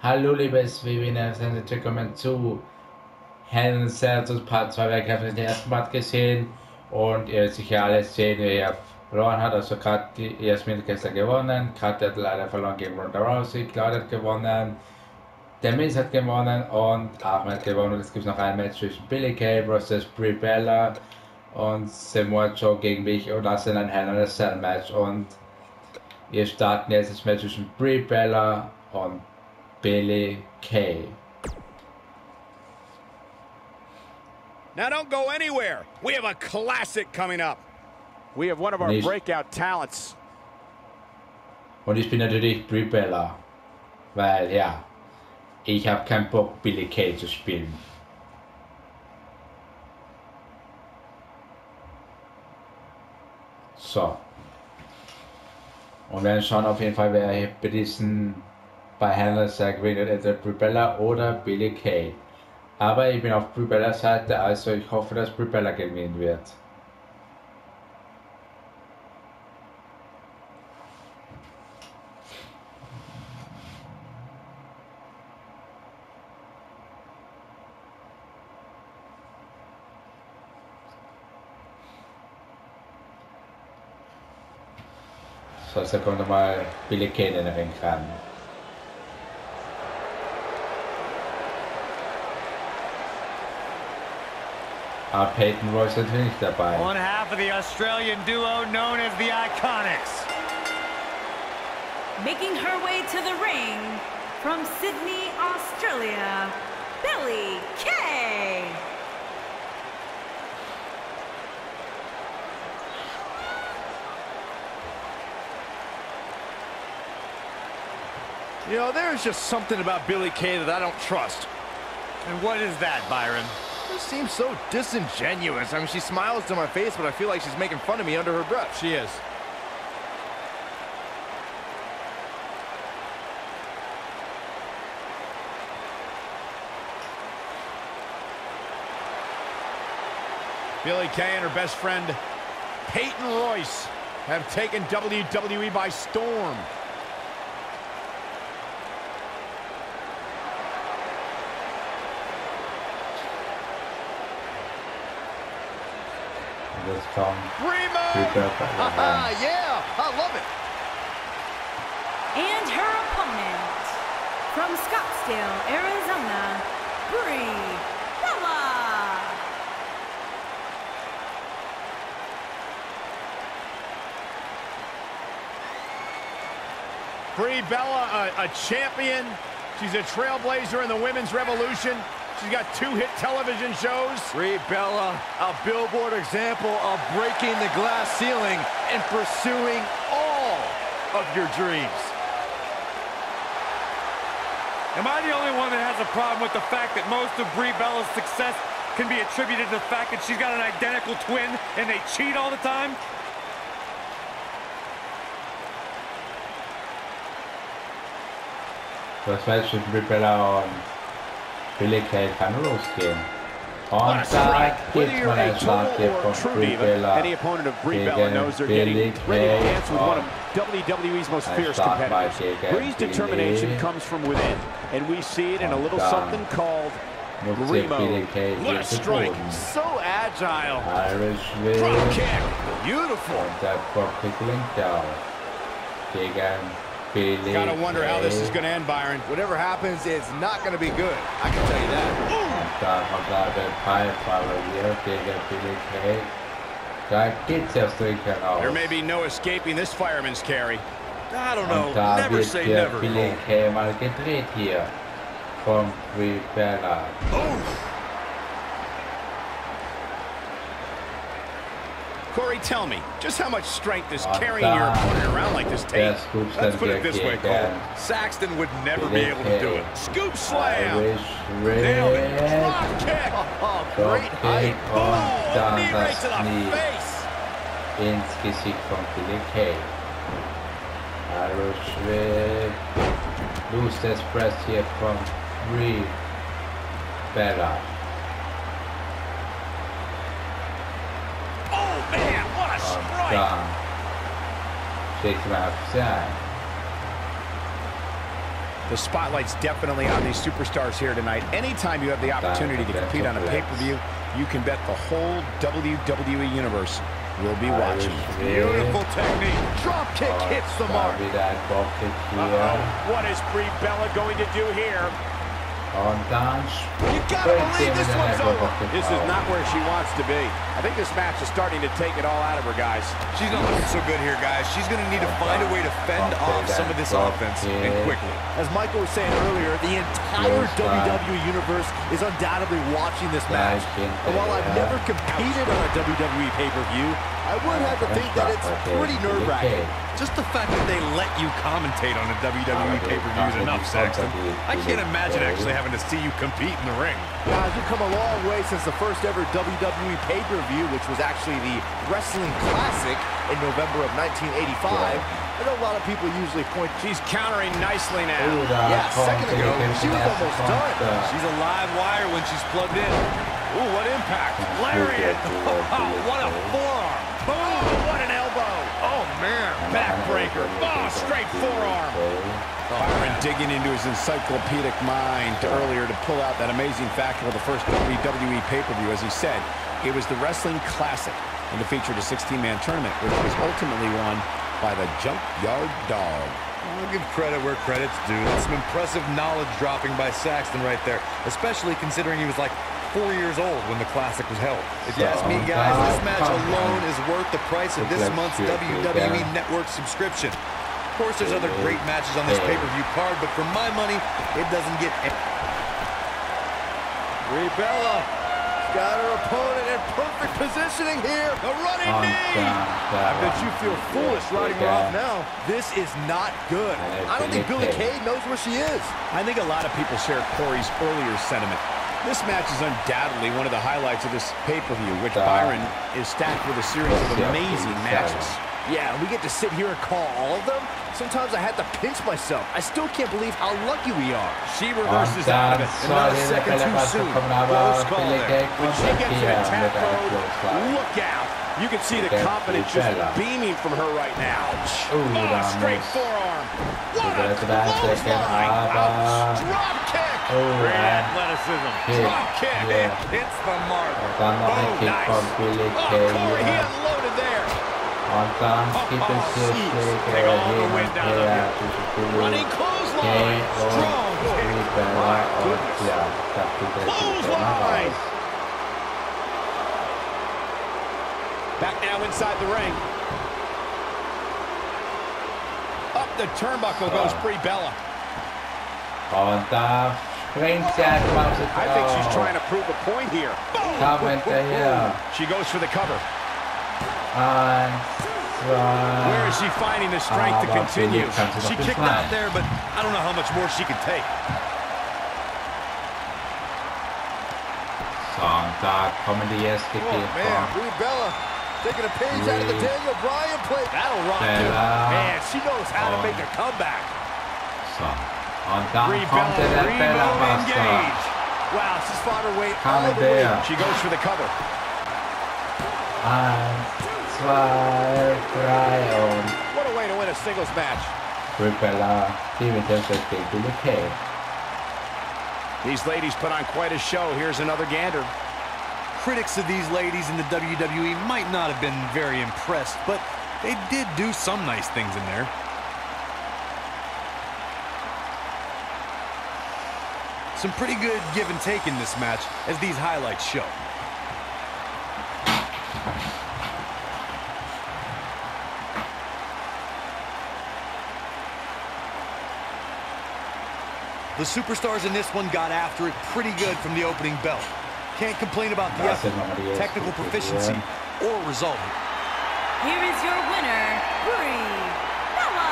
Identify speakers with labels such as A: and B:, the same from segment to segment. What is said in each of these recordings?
A: Hallo liebes Webinars, herzlich willkommen zu Hell Celsius Part 2. Ich habe den ersten Part gesehen und ihr sicher alles sehen, wie er verloren hat. Also gerade die Jasmin gestern gewonnen, Kat hat leider verloren gegen Ronda Rousey, Claudia hat gewonnen, der Miz hat gewonnen und Ahmed hat gewonnen. Es gibt noch ein Match zwischen Billy Kay vs. Brie Bella und Samoa Joe gegen mich und das in ein Hell in a Cell Match. Und wir starten jetzt das Match zwischen Brie Bella und Billy Kay.
B: Now don't go anywhere. We have a classic coming up. We have one of our breakout talents.
A: Und ich bin natürlich Brie Bella. Weil, ja, ich habe keinen Bock, Billy Kay zu spielen. So. Und wir werden schauen auf jeden Fall, wer hier bei diesen bei Hannah gewinnt, entweder Brie Bella oder Billy Kay. Aber ich bin auf Brie Bellas Seite, also ich hoffe, dass Brie Bella gewinnen wird. So, jetzt kommt nochmal Billy Kay in den Ring ran. Aber Peyton Royce ist natürlich nicht dabei.
C: One half of the Australian duo known as the Iconics.
D: Making her way to the ring from Sydney, Australia, Billy Kay.
B: You know, there's just something about Billy Kay that I don't trust.
C: And what is that, Byron?
B: She seems so disingenuous. I mean, she smiles to my face, but I feel like she's making fun of me under her breath.
C: She is.
B: Billy Kay and her best friend, Peyton Royce, have taken WWE by storm.
A: Let's come.
B: Primo! Yeah, I love it.
D: And her opponent from Scottsdale, Arizona, Brie Bella.
B: Brie Bella, a champion. She's a trailblazer in the women's revolution. She's got 2 hit television shows.
E: Brie Bella, a billboard example of breaking the glass ceiling and pursuing all of your dreams.
C: Am I the only one that has a problem with the fact that most of Brie Bella's success can be attributed to the fact that she's got an identical twin and they cheat all the time?
A: Das Match zwischen Brie Bella und Billy Kay kann nur losgehen. Und da gibt man einen Schlag hier von Brie Bella
E: Any opponent of Brie Bella knows they're getting ready to dance with one of WWE's most fierce competitors. Brie's determination comes from within, and we see it in a little something called Primo.
B: What a strike. So agile.
A: Irish
B: Drop
A: Whip.
B: kick. Beautiful.
A: Und der Cockpit linkt auch. Gegen Billy
B: Gotta wonder how this is
A: Kay.
B: going to end, Byron.
E: Whatever happens, it's not going to be good. I can tell you that.
A: Und da kommt da der Pipefaller hier gegen Billy Kay. Da geht's erst durch heraus.
B: There may be no escaping this fireman's carry.
E: I don't
A: Und da wird der Billy Kay mal gedreht hier von Brie Bella.
B: Corey, tell me, just how much strength is carrying your opponent around like this take?
E: Let's put it this way, Cole. Saxton would never be able to do it.
B: Scoop slam.
A: Irish
B: Nailed it.
A: Whip.
B: Drop kick.
E: Oh, great height.
A: Und dann
B: Knee right
A: das
B: to the
A: Knie
B: face.
A: ins Gesicht von Billy Kay. Irish Whip. Loose press hier von Brie Bella.
B: Oh, man, what a strike.
A: Da schlägt ihm auf sein.
B: The spotlight's definitely on these superstars here tonight. Anytime you have the opportunity to compete on a pay-per-view, you can bet the whole WWE Universe will be watching.
E: Beautiful technique. Drop kick hits the mark. What is Brie Bella going to do here? You gotta believe this one's over. This is not where she wants to be. I think this match is starting to take it all out of her, guys.
F: She's not looking so good here, guys. She's going to need to find a way to fend off some of this offense, and quickly.
E: As Michael was saying earlier, the entire WWE Universe is undoubtedly watching this match. And while I've never competed on a WWE pay-per-view, I would have to think that it's pretty nerve-wracking.
F: Just the fact that they let you commentate on a WWE pay-per-view is enough, Saxton. I can't imagine actually having to see you compete in the ring.
E: Guys, we've come a long way since the first ever WWE pay-per-view, which was actually the Wrestling Classic in November of 1985. I know a lot of people usually point...
B: She's countering nicely now.
E: Yeah, a second ago, she was almost done.
F: She's a live wire when she's plugged in.
B: Ooh, what impact. Lariat. What a forearm. Boom, what an elbow. Oh, man. Backbreaker. Oh, straight forearm. Byron digging into his encyclopedic mind earlier to pull out that amazing fact of the first WWE pay-per-view. As he said, it was the Wrestling Classic, and it featured a 16-man tournament, which was ultimately won by the Junkyard Dog.
F: I'll give credit where credit's due. That's some impressive knowledge dropping by Saxton right there, especially considering he was like 4 years old when the Classic was held. If you ask me, guys, this match alone is worth the price of this month's WWE Network subscription. Of course, there's other great matches on this pay-per-view card, but for my money, it doesn't get...
E: Brie Bella got her opponent in perfect positioning here. A running knee. I bet you feel foolish riding her off now. This is not good. I don't think Billie Kay knows where she is.
B: I think a lot of people share Corey's earlier sentiment. This match is undoubtedly one of the highlights of this pay-per-view, which Byron is stacked with a series of amazing matches.
E: Yeah, we get to sit here and call all of them. Sometimes I had to pinch myself. I still can't believe how lucky we are.
B: She reverses out of it, and not a second too soon. Close call there. When she gets in attack mode, look out. You can see the confidence just beaming from her right now. Oh, straight forearm. What a clothesline. Drop kick. Great athleticism. Drop kick. It hits the mark. Oh, nice. Oh, Corey, he unloaded there. Take all the wind out of you. Running clothesline. Strong kick. My goodness. Clothesline. Back now inside the ring. Up the turnbuckle goes Brie Bella. I think she's trying to prove a point here. She goes for the cover. Where is she finding the strength to continue?
F: She kicked out there, but I don't know how much more she can take.
E: Oh, man, Brie Bella taking a page out of the Daniel Bryan play. That'll rock you. Man, she knows how to make a comeback.
B: Brie Bella engaged.
E: Wow, she's fought her way all the way.
B: She goes for the cover. What a way to win a singles match. These ladies put on quite a show. Here's another gander.
F: Critics of these ladies in the WWE might not have been very impressed, but they did do some nice things in there. Some pretty good give and take in this match, as these highlights show. The superstars in this one got after it pretty good from the opening bell. Can't complain about the effort, technical proficiency, or result.
D: Here is your winner, Brie Bella.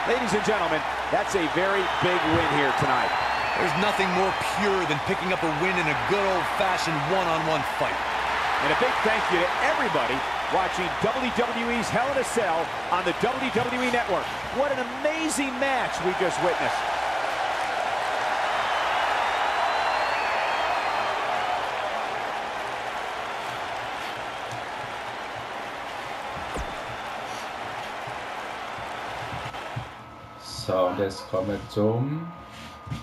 E: Ladies and gentlemen, that's a very big win here tonight.
F: There's nothing more pure than picking up a win in a good old-fashioned one-on-one fight.
E: And a big thank you to everybody watching WWE's Hell in a Cell on the WWE Network. What an amazing match we just witnessed.
A: So, und jetzt kommen wir zum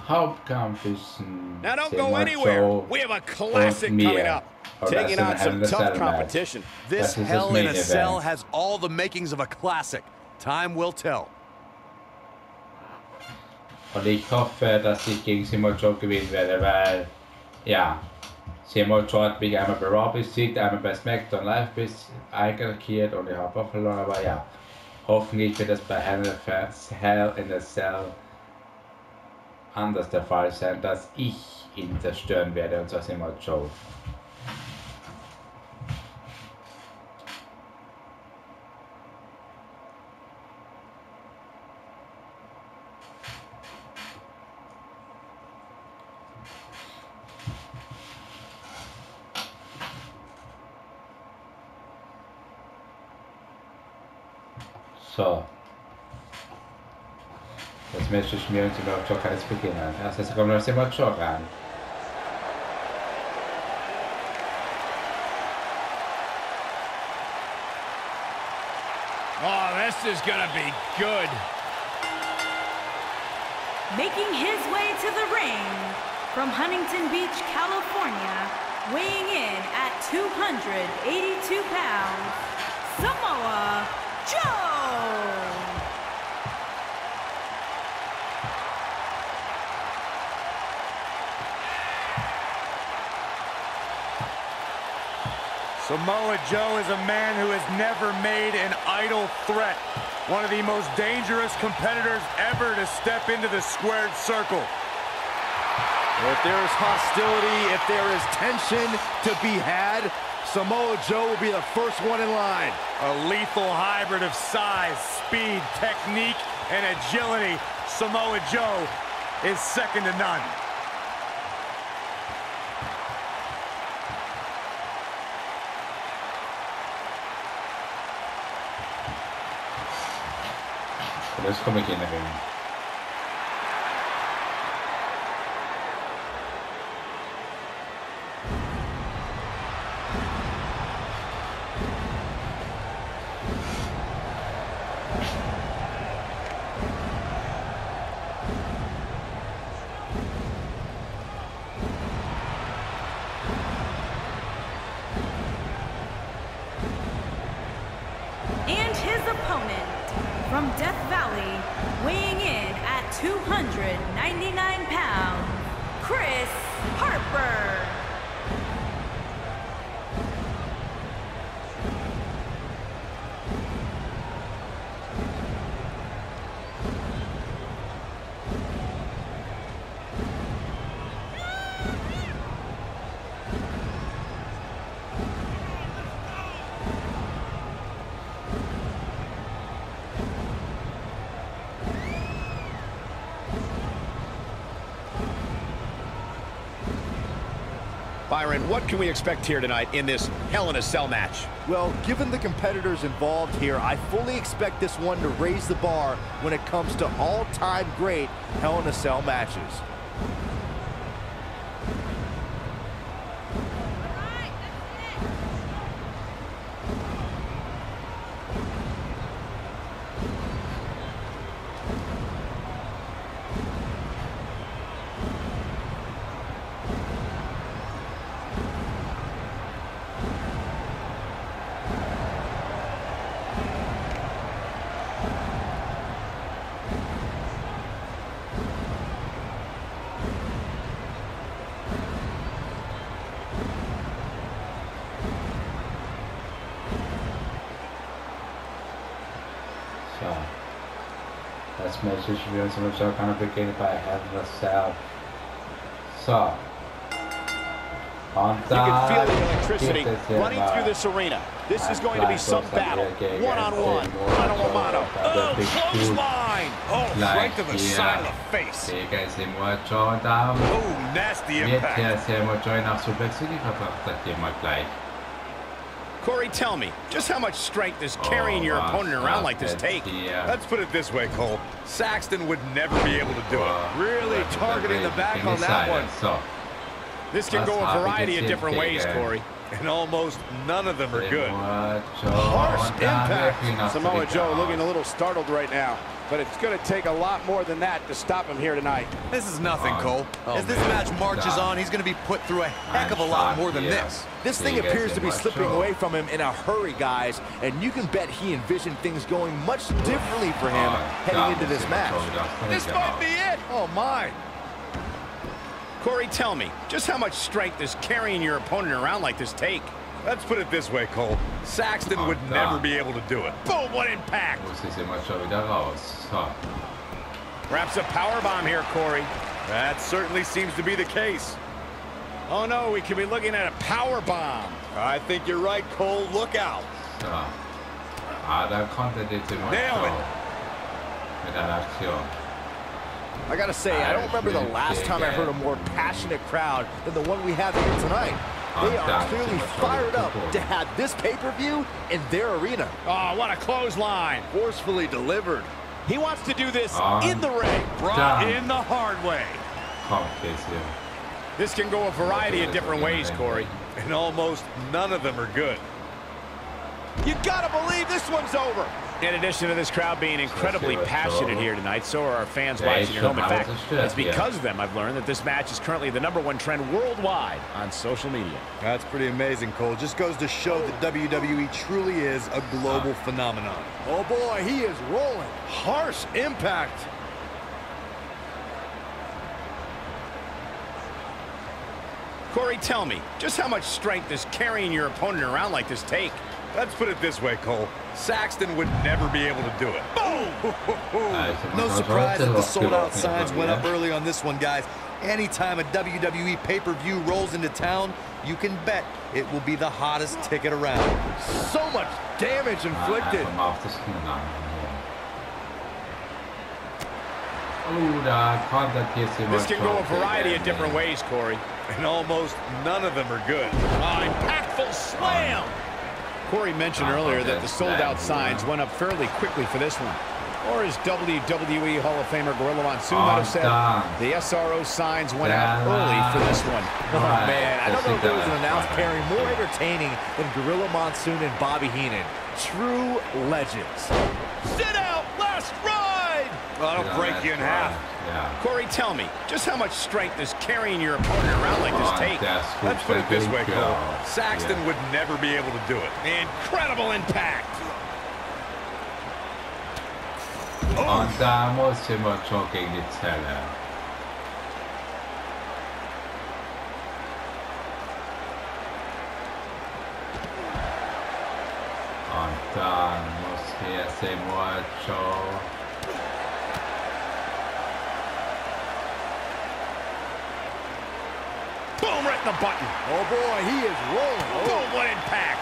A: Hauptkampf zwischen
B: Now don't go anywhere. We have a classic coming up.
E: Taking on some tough competition. This Hell in a Cell has all the makings of a classic. Time will tell.
A: Und ich hoffe, dass ich gegen Samoa Joe gewinnen werde, weil, ja, Samoa Joe hat mich einmal bei Raw besiegt, einmal bei SmackDown Live einkalkiert und ich habe auch verloren, aber ja, hoffentlich wird es bei Hell in a Cell anders der Fall sein, dass ich ihn zerstören werde, und zwar Samoa Joe. So. Das Match zwischen mir und Samoa Joe kann jetzt beginnen. Erst jetzt kommt noch Samoa Joe ran.
B: Oh, this is gonna be good.
D: Making his way to the ring from Huntington Beach, California, weighing in at 282 pounds, Samoa Joe!
C: Samoa Joe is a man who has never made an idle threat. One of the most dangerous competitors ever to step into the squared circle.
E: If there is hostility, if there is tension to be had, Samoa Joe will be the first one in line.
C: A lethal hybrid of size, speed, technique, and agility. Samoa Joe is second to none.
A: Jetzt komme ich in den Ring.
D: And his opponent from Death Valley, weighing in at 299 pounds, Chris Harper.
B: Byron, what can we expect here tonight in this Hell in a Cell match?
E: Well, given the competitors involved here, I fully expect this one to raise the bar when it comes to all-time great Hell in a Cell matches.
A: Das Match zwischen mir und Samoa Joe kann beginnen bei Hell in a Cell. So. Und
B: You can feel
A: da
B: the electricity
A: gibt es
B: running through this arena. This is going to be some battle. One-on-one, mano-a-mano. Oh, clothesline! Oh, right to the side of the face.
A: Gegen Samoa Joe, und da
B: Oh, nasty
A: wird
B: impact.
A: der Samoa Joe nach Suplex City verfrachtet, hier mal gleich.
B: Corey, tell me, just how much strength does carrying your opponent around like this take?
F: Let's put it this way, Cole. Saxton would never be able to do it.
E: Really targeting the back on that one.
A: So.
B: This can go a variety of different ways, Corey.
F: And almost none of them are good.
C: Harsh impact. Samoa Joe looking a little startled right now, but it's going to take a lot more than that to stop him here tonight.
F: This is nothing, Cole. As this match marches on, he's going to be put through a heck of a lot more than this.
E: This thing appears to be slipping away from him in a hurry, guys, and you can bet he envisioned things going much differently for him heading into this match.
C: This might be it.
E: Oh, my.
C: Corey, tell me, just how much strength does carrying your opponent around like this take?
F: Let's put it this way, Cole. Saxton would never be able to do it.
C: Boom, what impact! Perhaps a powerbomb here, Corey.
F: That certainly seems to be the case.
C: Oh no, we could be looking at a powerbomb.
F: I think you're right, Cole. Look out.
A: Nailed it.
E: I gotta say, I don't remember the last time I heard a more passionate crowd than the one we have here tonight. They are clearly fired up to have this pay-per-view in their arena.
C: Oh, what a clothesline.
E: Forcefully delivered.
C: He wants to do this in the ring. Brought in the hard way. This can go a variety of different ways, Corey.
F: And almost none of them are good.
C: You gotta believe this one's over. In addition to this crowd being incredibly passionate here tonight, so are our fans watching at home. In fact, it's because of them I've learned that this match is currently the #1 trend worldwide on social media.
F: That's pretty amazing, Cole. Just goes to show that WWE truly is a global phenomenon.
E: Oh boy, he is rolling. Harsh impact.
C: Corey, tell me, just how much strength does carrying your opponent around like this take?
F: Let's put it this way, Cole. Saxton would never be able to do it.
C: Boom!
F: No surprise that the sold-out signs went up early on this one, guys. Anytime a WWE pay-per-view rolls into town, you can bet it will be the hottest ticket around.
E: So much damage inflicted.
C: This can go a variety of different ways, Corey.
F: And almost none of them are good.
C: Impactful slam! Corey mentioned earlier that the sold-out signs went up fairly quickly for this one. Or as WWE Hall of Famer Gorilla Monsoon might have said, the SRO signs went out early for this one.
E: Oh, man, I don't know if there was an announce pairing more entertaining than Gorilla Monsoon and Bobby Heenan. True legends.
C: Sit out! Last ride!
F: Well, that'll break you in half.
C: Corey, tell me, just how much strength does carrying your opponent around like this take?
F: Let's put it this way, Cole. Saxton would never be able to do it.
C: Incredible impact! Boom, right in the button.
E: Oh boy, he is rolling.
C: Boom, what impact.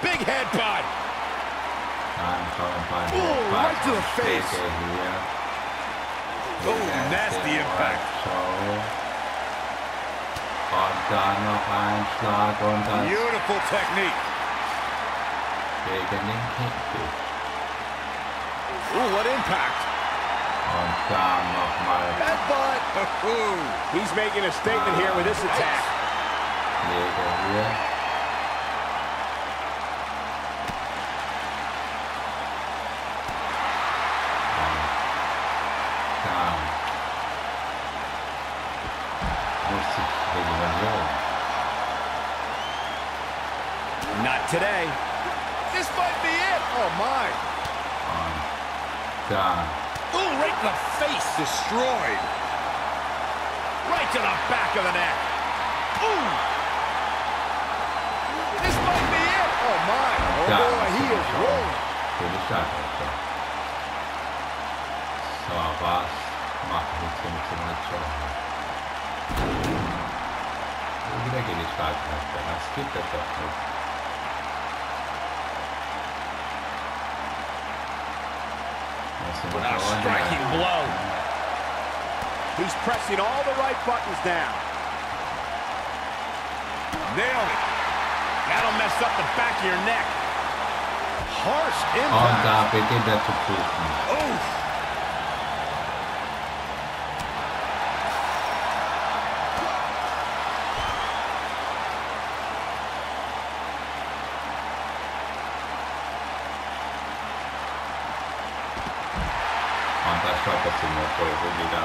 C: Big headbutt.
E: Ooh, right to the face.
F: Oh, nasty impact. Beautiful technique.
C: Ooh, what impact.
E: Headbutt.
C: He's making a statement here with this attack. Not today. This might be it.
E: Oh, my.
C: Ooh, right in the face.
F: Destroyed.
C: Right to the back of the neck. Ooh. This might be it.
E: Oh, my. Oh, boy, he is rolling.
C: A striking blow. He's pressing all the right buttons down.
F: Nailed it.
C: That'll mess up the back of your neck.
E: Harsh impact.
F: Oof.
A: Fantástico por vida.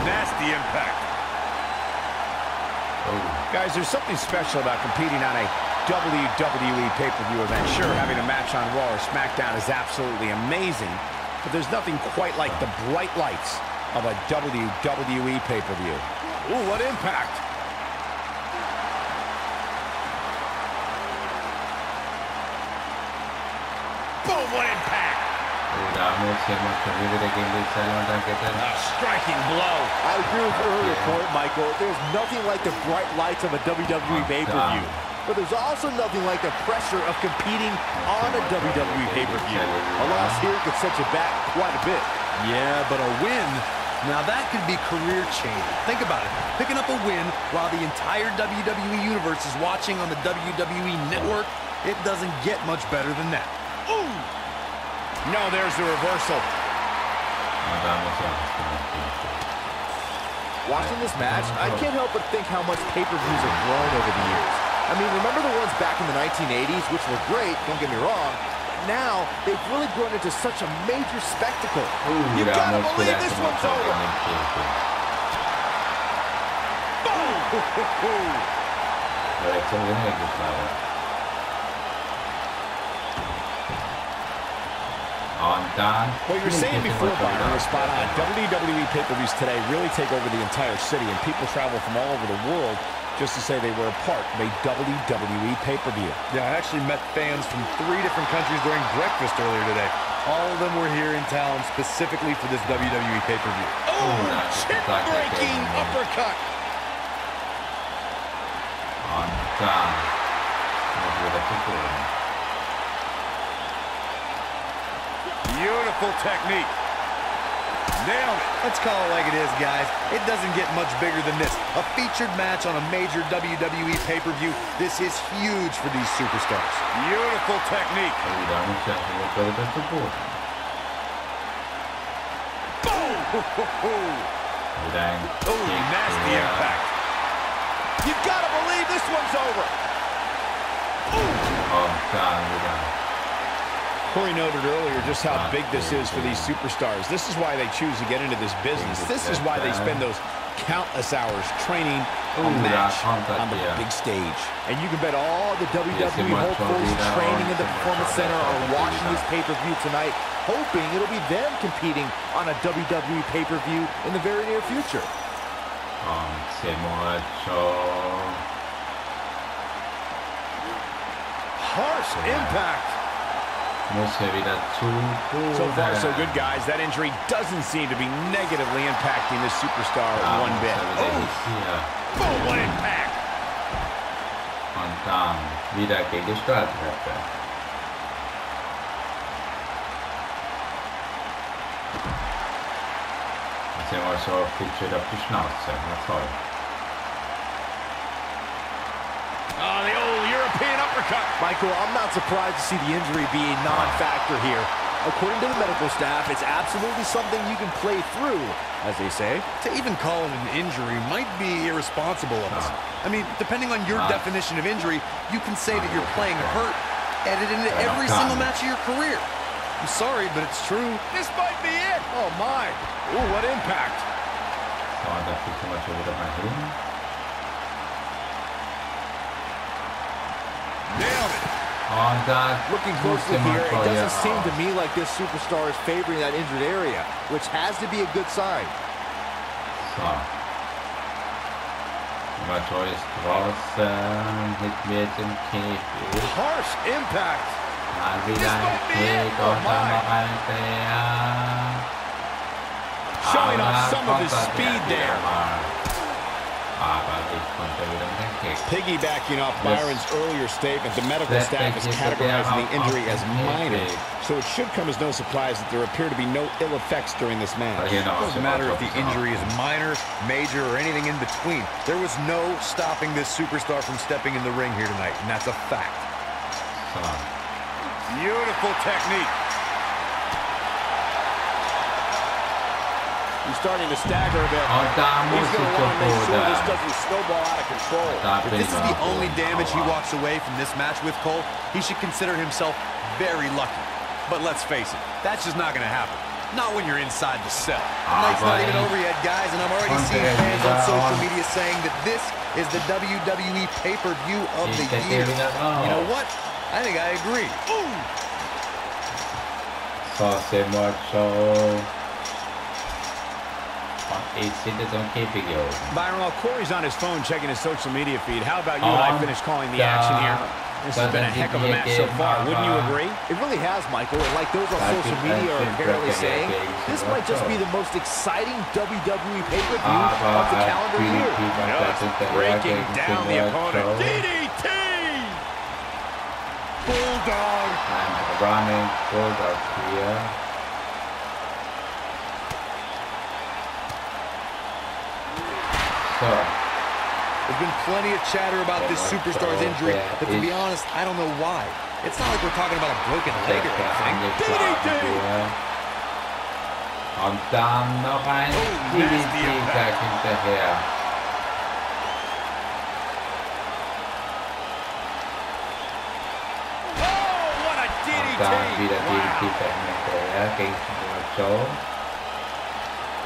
B: Nasty impact.
C: Guys, there's something special about competing on a WWE pay-per-view event. Sure, having a match on Raw or SmackDown is absolutely amazing, but there's nothing quite like the bright lights of a WWE pay-per-view.
B: Ooh, what impact. Boom, what impact.
C: A striking blow.
E: I agree with your earlier point, Michael. There's nothing like the bright lights of a WWE pay-per-view. But there's also nothing like the pressure of competing on a WWE pay-per-view. A loss here could set you back quite a bit.
F: Yeah, but a win, now that could be career-changing. Think about it. Picking up a win while the entire WWE Universe is watching on the WWE Network, it doesn't get much better than that.
C: Ooh! No, there's the reversal.
E: Watching this match, I can't help but think how much pay-per-views have grown over the years. I mean, remember the ones back in the 1980s, which were great, don't get me wrong. Now, they've really grown into such a major spectacle.
B: You gotta believe this one's over.
C: What you were saying before, Byron, was spot on. WWE pay-per-views today really take over the entire city, and people travel from all over the world just to say they were a part of a WWE pay-per-view.
F: Yeah, I actually met fans from 3 different countries during breakfast earlier today. All of them were here in town specifically for this WWE pay-per-view.
B: Oh, chip-breaking uppercut. Beautiful technique. Nailed it.
F: Let's call it like it is, guys. It doesn't get much bigger than this. A featured match on a major WWE pay-per-view. This is huge for these superstars.
B: Beautiful technique. Oh, nasty impact. You gotta believe this one's over.
C: Corey noted earlier just how big this is for these superstars. This is why they choose to get into this business. This is why they spend those countless hours training a match on the big stage.
E: And you can bet all the WWE hopefuls training in the Performance Center are watching this pay-per-view tonight, hoping it'll be them competing on a WWE pay-per-view in the very near future.
B: Harsh impact.
C: So far, so good, guys. That injury doesn't seem to be negatively impacting this superstar one bit.
B: Boom, what impact.
A: Wieder gestartet hatte. Jetzt sehen wir so viel schön auf die Schnauze. Na toll.
B: Oh, the old European uppercut.
E: Michael, I'm not surprised to see the injury be a non-factor here. According to the medical staff, it's absolutely something you can play through, as they say.
F: To even call it an injury might be irresponsible of us. I mean, depending on your definition of injury, you can say that you're playing hurt, edited into every single match of your career. I'm sorry, but it's true.
B: This might be it. Oh, my. Ooh, what impact. Nailed it.
E: Looking closely here, it doesn't seem to me like this superstar is favoring that injured area, which has to be a good sign.
B: Harsh impact. Showing off some of his speed there.
C: Piggybacking off Byron's earlier statement, the medical staff is categorizing the injury as minor, so it should come as no surprise that there appear to be no ill effects during this match.
F: It doesn't matter if the injury is minor, major, or anything in between. There was no stopping this superstar from stepping in the ring here tonight, and that's a fact.
B: Beautiful technique. He's starting to stagger a bit.
A: Und da muss
B: He's
A: ich
B: going to want to make sure this
A: so
B: doesn't snowball out of control.
F: If this is the only damage he walks away from this match with, Cole, he should consider himself very lucky. But let's face it, that's just not going to happen. Not when you're inside the cell. The night's not even over yet, guys, and I'm already seeing fans on social media saying that this is the WWE pay-per-view of the year. You know what? I think I agree. Ooh.
A: Sauce Macho.
B: Byron, while Corey's on his phone checking his social media feed, how about you and I finish calling the action here? This has been a heck of a match so far, wouldn't you agree?
E: It really has, Michael. And like those on social media are apparently saying, this might just be the most exciting WWE pay-per-view of the calendar year.
B: Just breaking down the opponent. DDT!
A: Bulldog! And running Bulldog here.
F: There's been plenty of chatter about this superstar's injury, but to be honest, I don't know why. It's not like we're talking about a broken leg or anything.
B: DDT!
A: Und dann noch ein DDT-Tag hinterher.
B: Oh, what a DDT!
A: Und dann wieder DDT-Tag hinterher gegen Joe.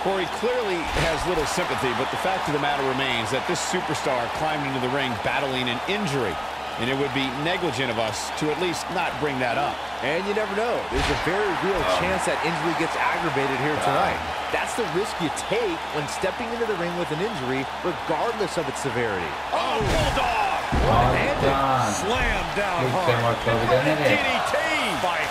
B: Corey clearly has little sympathy, but the fact of the matter remains that this superstar climbed into the ring battling an injury, and it would be negligent of us to at least not bring that up.
E: And you never know. There's a very real chance that injury gets aggravated here tonight. That's the risk you take when stepping into the ring with an injury, regardless of its severity.
B: Oh, Bulldog!
E: One-handed
F: Slam down hard.
B: DDT! Fight.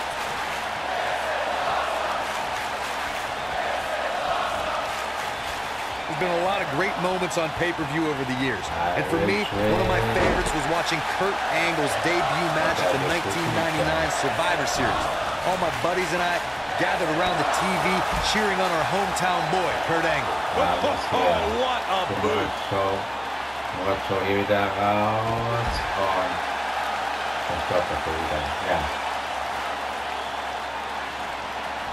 F: There's been a lot of great moments on pay-per-view over the years. And for me, one of my favorites was watching Kurt Angle's debut match at the 1999 Survivor Series. All my buddies and I gathered around the TV cheering on our hometown boy, Kurt Angle.
B: Oh, what a boot!
A: Macho hier wieder raus und dann stoppt er wieder. Ja.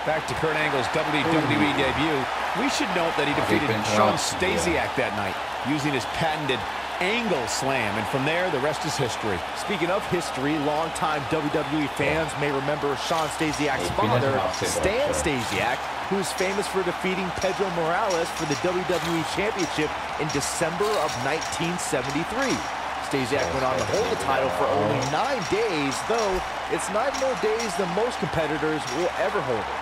B: Back to Kurt Angle's WWE debut. We should note that he defeated Sean Stasiak that night using his patented angle slam, and from there, the rest is history.
E: Speaking of history, longtime WWE fans may remember Sean Stasiak's father, Stan Stasiak, who is famous for defeating Pedro Morales for the WWE Championship in December of 1973. Stasiak went on to hold the title for only 9 days, though it's 9 more days than most competitors will ever hold it.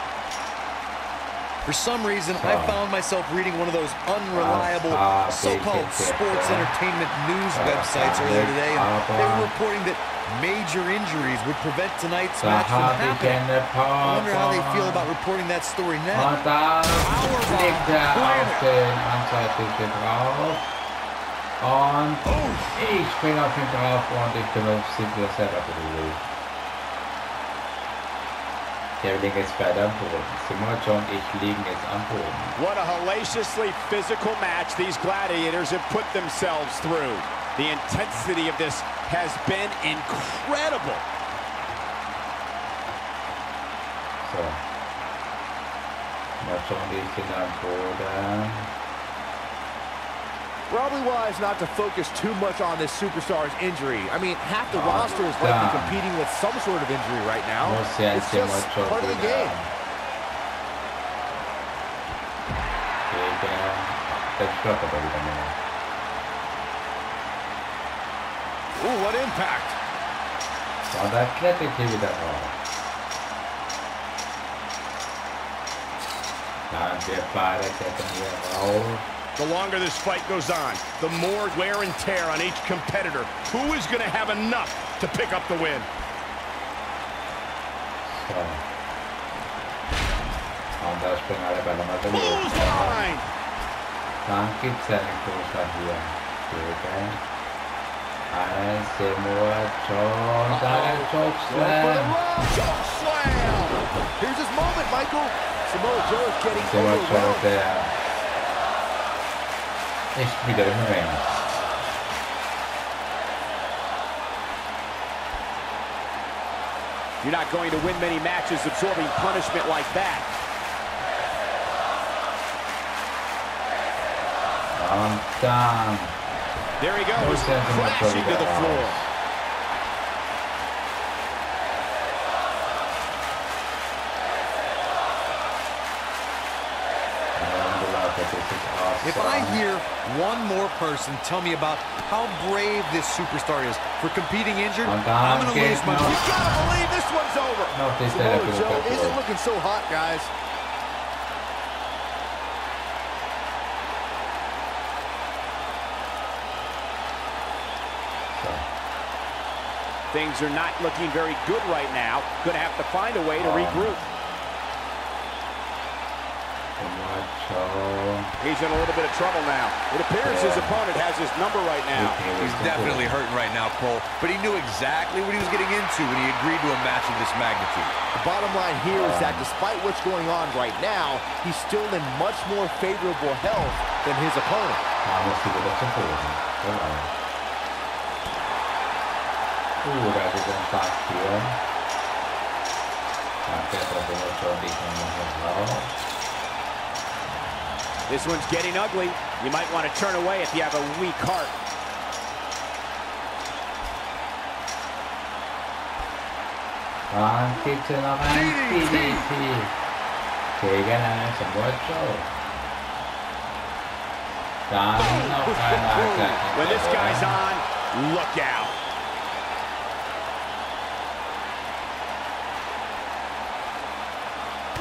F: For some reason, I found myself reading one of those unreliable so-called sports entertainment news websites earlier today, and they were reporting that major injuries would prevent tonight's match from happening. I wonder how they feel about reporting that story now.
A: Und da legt er auf den Anzeigetisch drauf. Und ich springe auf ihn drauf und ich benutze das selber bewegt. Der liegt jetzt beide am Boden. Simon und ich liegen jetzt am Boden.
B: What a hellaciously physical match these gladiators have put themselves through. The intensity of this has been incredible.
A: So. Macho liegt in am Boden.
E: Probably wise not to focus too much on this superstar's injury. I mean, half the roster is likely competing with some sort of injury right now. It's just part of the game.
B: Ooh, what impact!
A: Und da klettert hier wieder raus. Dann wir beide klettern hier raus.
B: The longer this fight goes on, the more wear and tear on each competitor. Who is going to have enough to pick up the win?
A: So. Und da springen alle Bälle mal durch.
B: Bullseye!
A: Dann gibt es einen Großer hier. Okay. Ein Samoa Joe und dann ein Chokeslam.
E: Chokeslam! Here's his moment, Michael. Samoa Joe is getting
A: overwhelmed. Der ist wieder im Ring.
B: You're not going to win many matches absorbing punishment like that.
A: Und dann.
B: There he goes, crashing to the floor.
F: If I hear one more person tell me about how brave this superstar is for competing injured, I'm going to lose my mind.
E: You gotta believe this one's over.
A: Samoa
E: Joe isn't looking so hot, guys.
B: Things are not looking very good right now. Going to have to find a way to regroup. He's in a little bit of trouble now. It appears his opponent has his number right now.
F: He's definitely hurting right now, Cole, but he knew exactly what he was getting into when he agreed to a match of this magnitude.
E: The bottom line here is that despite what's going on right now, he's still in much more favorable health than his opponent.
B: This one's getting ugly. You might want to turn away if you have a weak heart. When this guy's on, look out.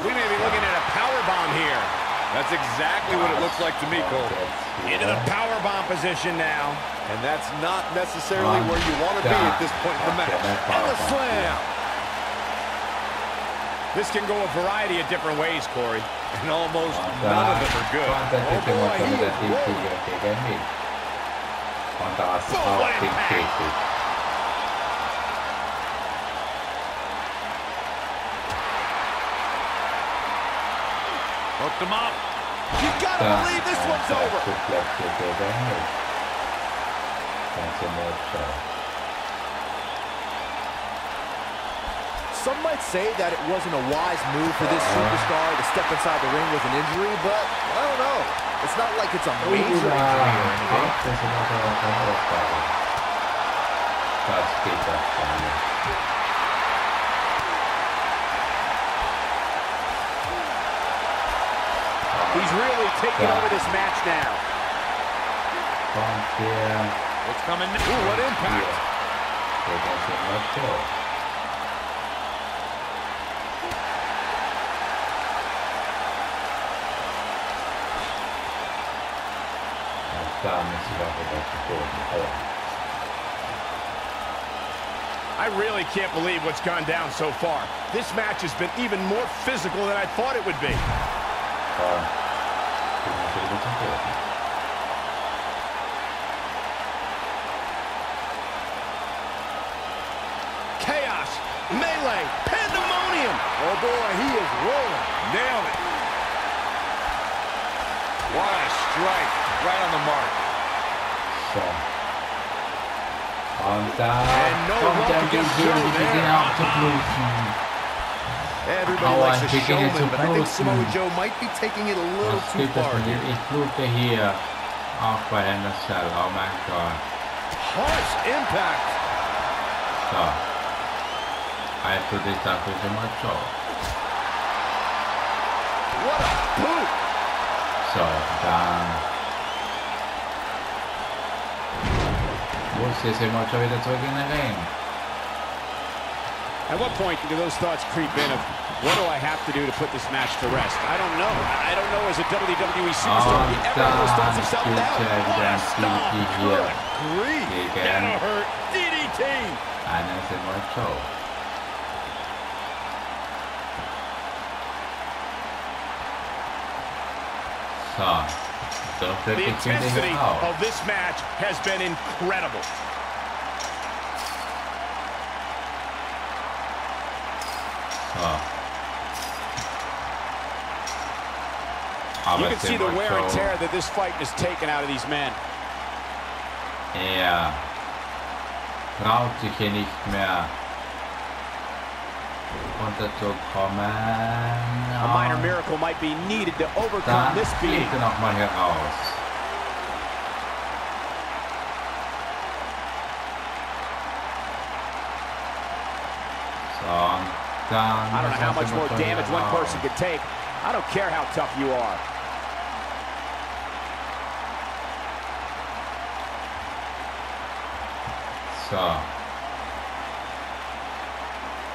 B: We may be looking at a powerbomb here.
F: That's exactly what it looks like to me, Cole.
B: Into the powerbomb position now.
E: And that's not necessarily where you want to be at this point in the match. And a slam.
B: This can go a variety of different ways, Corey.
F: And almost none of them are good.
E: Oh boy, he is rolling.
B: What impact.
F: Hooked him up.
E: You gotta believe this one's over. Some might say that it wasn't a wise move for this superstar to step inside the ring with an injury, but I don't know. It's not like it's a major injury or anything.
B: He's really taking over this match now.
F: What's coming now? Ooh, what impact.
B: I really can't believe what's gone down so far. This match has been even more physical than I thought it would be. Chaos, melee, pandemonium.
E: Oh boy, he is rolling.
F: Nailed it. What a strike. Right on the mark.
E: Everybody likes a showman, but I think Samoa Joe might be taking it a little too far here.
A: Auch bei Cell. Oh my god.
E: Harsh impact.
A: So. I predict that with Samoa Joe.
E: What a boot.
A: So, dann muss hier Samoa Joe wieder zurück in den Ring.
B: At what point do those thoughts creep in of what do I have to do to put this match to rest? I don't know. I don't know as a WWE superstar. You ever have those thoughts of self-doubt? What a stop. Good grief. That'll hurt. DDT.
A: Einer ist immer Joe. So.
B: The intensity of this match has been incredible. You can see the wear and tear that this fight has taken out of these men.
A: Traut sich hier nicht mehr runterzukommen.
B: A minor miracle might be needed to overcome this beating.
A: Noch mal heraus. dann.
B: I don't know how much more damage one person could take. I don't care how tough you are.
A: So.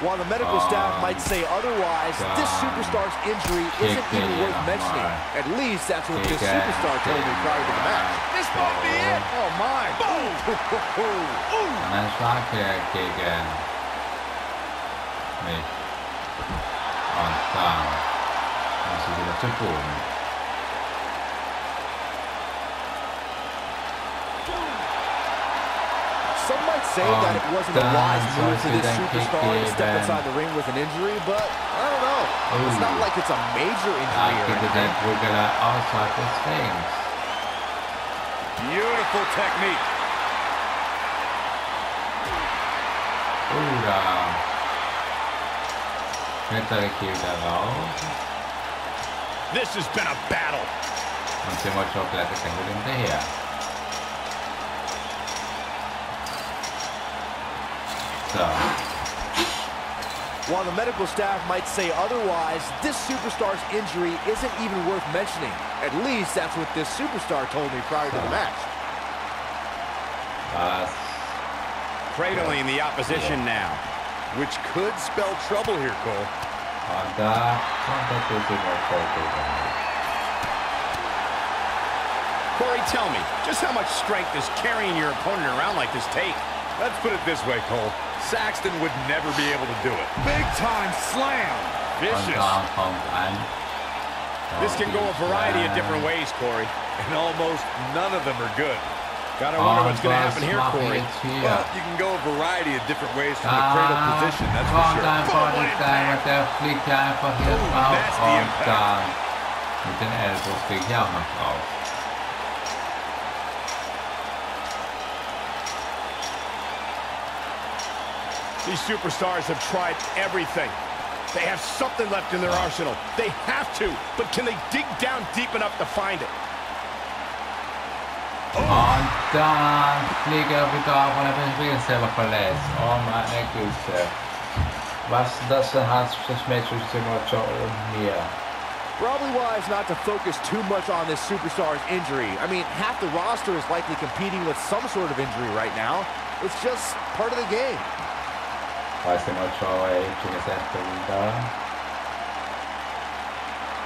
E: While the medical staff might say otherwise, this superstar's injury isn't even worth mentioning. At least that's what this superstar told me prior to the match.
B: This won't be it.
E: Oh my! Boom!
A: Ein Schlag gegen mich. Und dann muss sie wieder zu Boden.
E: Some might say that it wasn't a wise move for this superstar to step inside the ring with an injury, but I don't know. It's not like it's a major injury or anything.
A: Outside the things.
C: Beautiful technique.
A: Da. Hintere Kiefer raus.
B: This has been a battle.
A: Und sie wollte auch gleich hinterher. So.
E: While the medical staff might say otherwise, this superstar's injury isn't even worth mentioning. At least that's what this superstar told me prior to the match.
C: Cradling the opposition now, which could spell trouble here, Cole.
A: Und da kommt der
B: Corey, tell me, just how much strength does carrying your opponent around like this take?
C: Let's put it this way, Cole. Saxton would never be able to do it. Big time slam. Vicious. This can go a variety of different ways, Corey. And almost none of them are good. Gotta wonder what's going to happen here, Corey. Well, you can go a variety of different ways from the cradle position, that's for sure. That's the impact.
A: Mit den Elbows kriege ich auch noch drauf.
B: These superstars have tried everything. They have something left in their arsenal. They have to, but can they dig down deep enough to find it?
A: Und dann fliege er wieder auf und er wird selber verletzt. Oh meine Güte. Was das denn hat das Match zwischen Joe und mir?
E: Probably wise not to focus too much on this superstar's injury. I mean, half the roster is likely competing with some sort of injury right now. It's just part of the game.
A: Weiß immer Joe schon das erste wieder.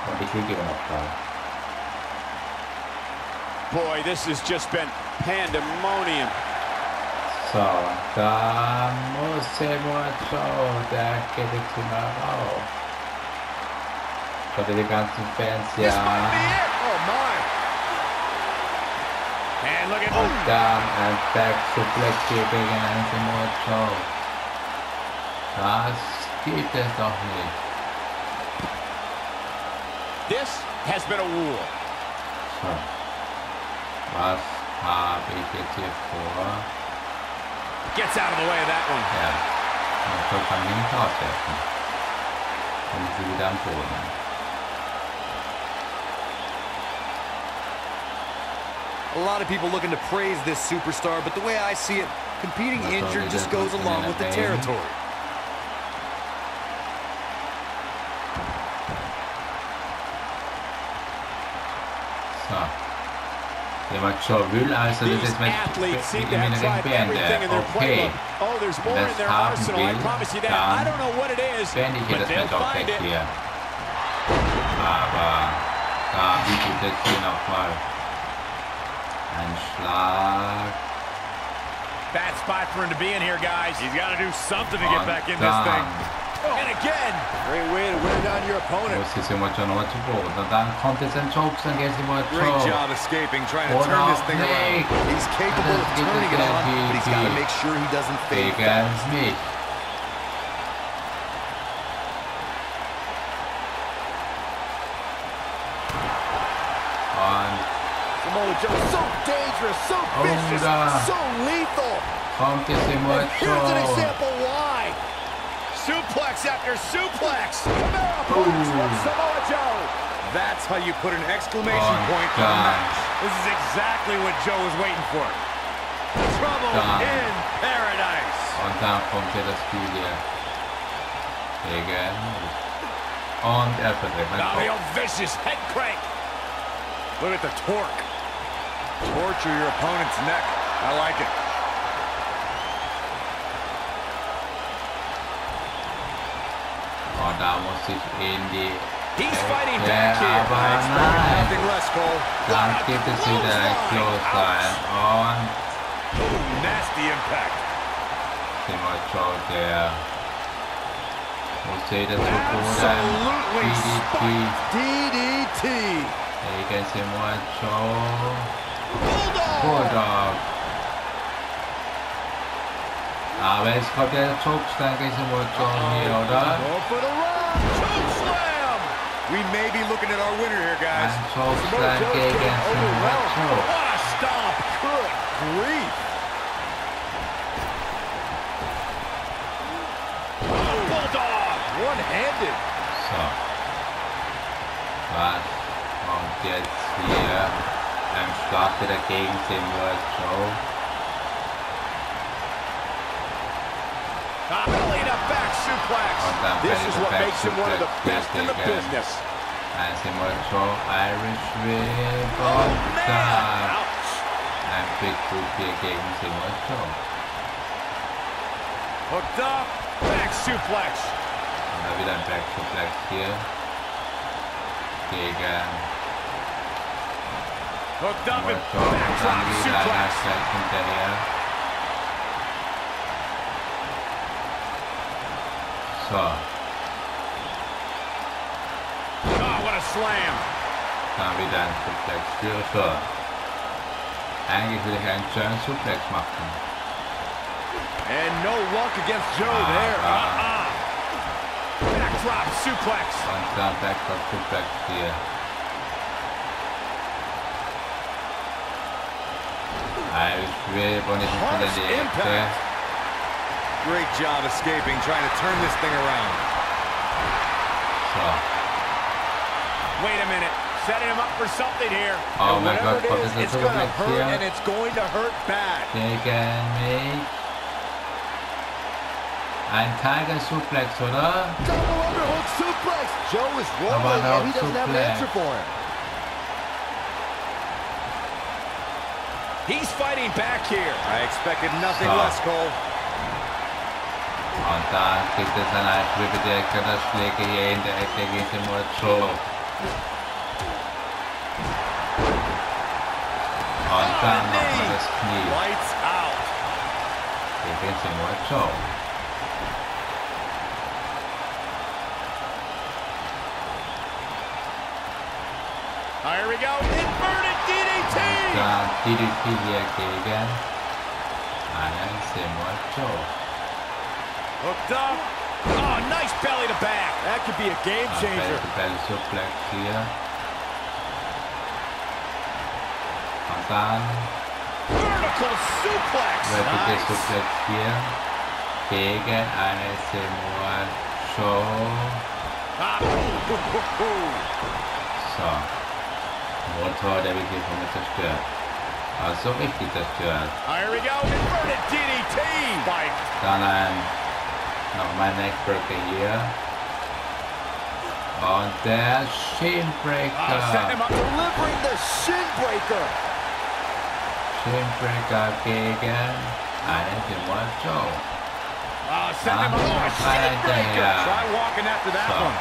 A: Und ich liege immer noch da.
B: Boy, this has just been pandemonium.
A: So, da muss Joe, der geht jetzt immer rauf. Für die ganzen Fans, ja.
B: This might be it. Oh my. And look at
A: Und dann ein Back-Suplex hier gegen Samoa Joe. Das gibt es doch nicht.
B: This has been a war.
A: So. Was habe ich jetzt hier vor?
B: Gets out of the way of that one.
A: Ja. Und so kann ich nicht auswerfen. Und sie wieder am Boden.
F: A lot of people looking to praise this superstar, but the way I see it, competing injured just goes along with the territory.
A: So. Jemand Joe will also das Match beenden. Okay. Das haben will, dann beende ich das Match auch weg hier. Aber da bietet jetzt hier nochmal ein Schlag.
B: Bad spot for him to be in here, guys. He's got to do something to get back in this thing. And again,
E: great way to wear down your opponent.
A: Muss jetzt immer schon nochmal zu Boden. Und dann kommt jetzt ein Choke, dann geht es immer
F: Great job escaping, trying to turn this thing around. He's capable of turning it on, but he's got to make sure he doesn't fade fast.
A: Mich. Und
E: Samoa Joe, so dangerous, so vicious, so lethal.
A: Kommt jetzt immer
E: Here's an example why.
B: suplex after suplex.
E: Samoa Joe.
C: That's how you put an exclamation point on a match. This is exactly what Joe was waiting for. Trouble in paradise.
A: Und dann kommt ja das Spiel hier. Gegen. Und er verdreht meinen
C: Now
A: Kopf.
C: vicious head crank.
B: Look at the torque. Torture your opponent's neck. I like it.
A: Und da muss ich in die
C: He's fighting
A: Ecke,
C: back here.
A: aber
B: Nothing
A: nein.
B: less, Cole.
A: Dann gibt es wieder ein Clothesline und
B: Nasty impact.
A: Samoa Joe, der muss jeder zu
B: Absolutely
A: DDT
E: DDT.
A: gegen Samoa Joe.
E: Bulldog.
A: Bulldog. Aber jetzt kommt der Chokeslam gegen Samoa Joe hier, oder?
E: Go for the run.
B: Chokeslam. We may be looking at our winner here, guys.
A: Ein Chokeslam gegen Samoa Joe.
B: What a stomp.
E: Good grief.
B: Bulldog.
E: One-handed.
A: So. Was kommt jetzt hier? Ein Schlag wieder gegen Samoa Joe.
C: Belly to back suplex.
A: Und dann
C: This
A: Belly
C: is
A: to
C: what
A: back
C: makes him one of the
A: suplex
C: best in the
A: gegen
C: business.
A: ein Samoa Joe Irish Whip und dann
C: Ouch.
A: ein Big Boot hier gegen Samoa Joe.
B: Hooked up.
C: Back suplex.
A: Und dann wieder ein Back Suplex hier gegen
B: Hooked up
A: Samoa
B: and
A: Joe und
B: backdrop
A: dann wieder ein
B: suplex.
A: Gleich hinterher. So,
C: Oh, what a slam.
A: dann wieder ein Suplex für so. Eigentlich will ich einen German Suplex machen.
E: And no luck against Joe there.
C: Backdrop suplex.
A: Und dann Backdrop Suplex hier. Irish Whip und ich muss wieder in die Ecke.
F: Great job escaping, trying to turn this thing around.
A: So.
C: Wait a minute. Setting him up for something here.
A: Oh
E: And
A: mein
E: whatever
A: Gott,
E: it
A: kommt
E: is,
A: es
E: it's
A: jetzt
E: gonna
A: Suplex
E: hurt, and
A: hier
E: it's going to hurt bad.
A: gegen mich. Ein Tiger Suplex, oder?
E: Double underhook suplex. Joe is
A: Aber
E: rolling,
A: noch
E: and he doesn't have an
A: suplex.
E: answer for him.
C: He's fighting back here.
F: I expected nothing
A: So.
F: less, Cole.
A: Und da gibt es ein Irish Whip in der Ecke, das Schläge hier in der Ecke gegen Samoa Joe. Und dann nochmal das Knie
B: Lights out.
A: gegen Samoa Joe.
C: Here we go. Inverted DDT.
A: Dann DDT hier gegen einen Samoa Joe.
B: Hooked up.
C: Oh, nice belly to back.
E: That could be a game changer.
A: Belly Suplex hier. Und dann
C: Vertical suplex.
A: Vertical
C: Nice.
A: Suplex hier gegen eine Samoa Joe. So. Motor, der wird hier von mir zerstört. Also richtig zerstört.
C: Here we go. Inverted DDT. Spike.
A: Dann nochmal Neckbreaker hier. Und der
C: Setting him
A: Shinbreaker.
C: up.
E: Delivering the shin breaker.
A: Shinbreaker gegen einen Samoa Joe.
C: Setting him up. Oh, shin breaker.
B: Try walking after that
A: So.
B: one.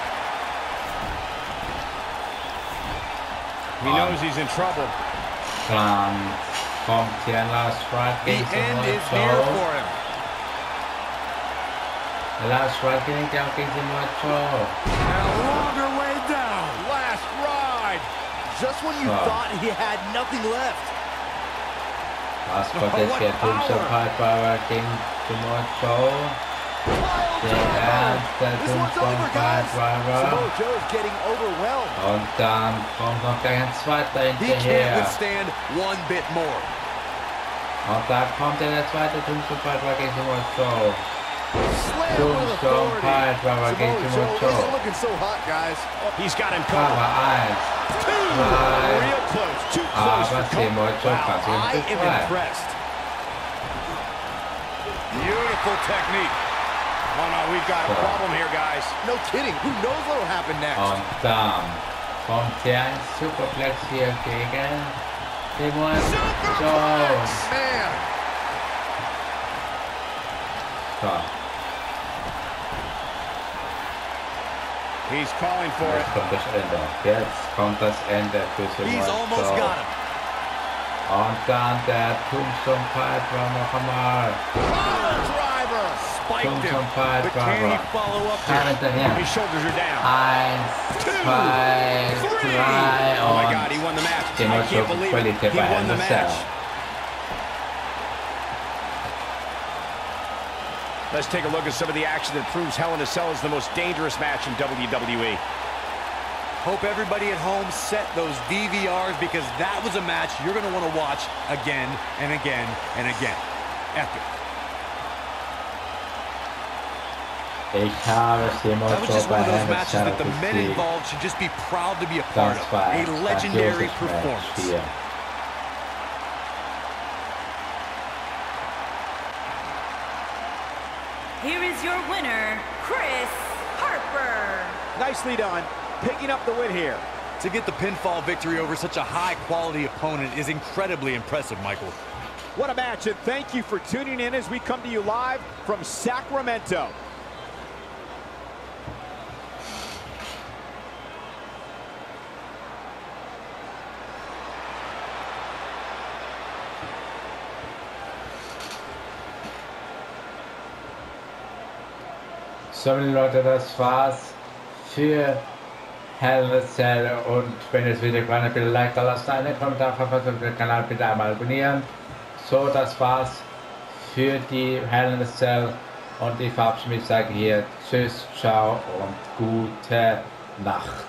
C: He knows he's in trouble.
A: Dann kommt hier Last Ride
B: The
A: gegen
B: end
A: Samoa
B: is near
A: Joe.
B: for him.
A: Last Ride gelingt auch gegen Samoa Joe.
B: And a longer way down.
C: Last ride.
E: Just when you
A: So.
E: thought he had nothing left.
A: Was kommt jetzt hier? Tombstone Piledriver gegen Samoa Joe. Der erste
E: This one's
A: Tombstone
E: over, guys.
A: Piledriver.
E: Samoa Joe's getting overwhelmed.
A: Und dann kommt noch gleich ein zweiter
E: He can't
A: hinterher.
E: withstand one bit more.
A: Und da kommt der zweite Tombstone Piledriver gegen Samoa Joe.
E: Slam with
A: Tombstone
E: authority.
A: Piledriver gegen
E: Samoa
A: Samoa
E: Joe isn't
A: Joe.
E: looking so hot, guys.
C: He's got him covered.
A: Aber eins, zwei,
C: Real close. Too close
A: aber
C: for
A: Samoa Joe
C: comfort.
A: kann
E: I
A: sich
E: am
A: nicht frei.
E: impressed.
B: Beautiful technique.
C: Oh no, we've got a problem here, guys.
E: No kidding. Who knows what will happen next?
A: Und dann kommt hier ein Superplex hier gegen Simon Jones.
E: Man.
A: So.
C: He's calling for it.
A: Jetzt kommt das Ende für Simon
E: He's almost
A: Jones.
E: got him.
A: Und dann der Tombstone Piper noch einmal.
C: Driver spiked him.
A: Tombstone
C: But can he
A: Piper.
C: follow up
A: Kann
C: here?
A: hinterher.
C: His shoulders are down.
A: 1, 2, 3
C: Oh my
A: und
C: God, he won the match. I
A: Simon
C: can't
A: Jones
C: believe it.
A: qualifiziert
C: He
A: bei
C: won the
A: Hell in a Cell.
C: match. Let's take a look at some of the action that proves Hell in a Cell is the most dangerous match in WWE.
F: Hope everybody at home set those DVRs because that was a match you're going to want to watch again and again and again. Epic.
A: Ich habe Simon
F: That was
A: Jones
F: just one
A: bei
F: of those
A: Hell in a
F: matches
A: Cell
F: that the men
A: besiegt.
F: involved should just be proud to be a part
A: Das
F: of.
A: war
F: A
A: ein
F: legendary
A: grandioses Match
F: performance.
A: hier.
D: Here is your winner, Chris Harper.
B: Nicely done, picking up the win here.
F: To get the pinfall victory over such a high-quality opponent is incredibly impressive, Michael.
B: What a match, and thank you for tuning in as we come to you live from Sacramento.
A: So, Leute, das war's für Hell in a Cell. Und wenn ihr das Video gefallen hat, bitte Like da lassen, einen Kommentar verfassen, den Kanal bitte einmal abonnieren. So, das war's für die Hell in a Cell. Und ich verabschiede mich, sage hier Tschüss, ciao und gute Nacht.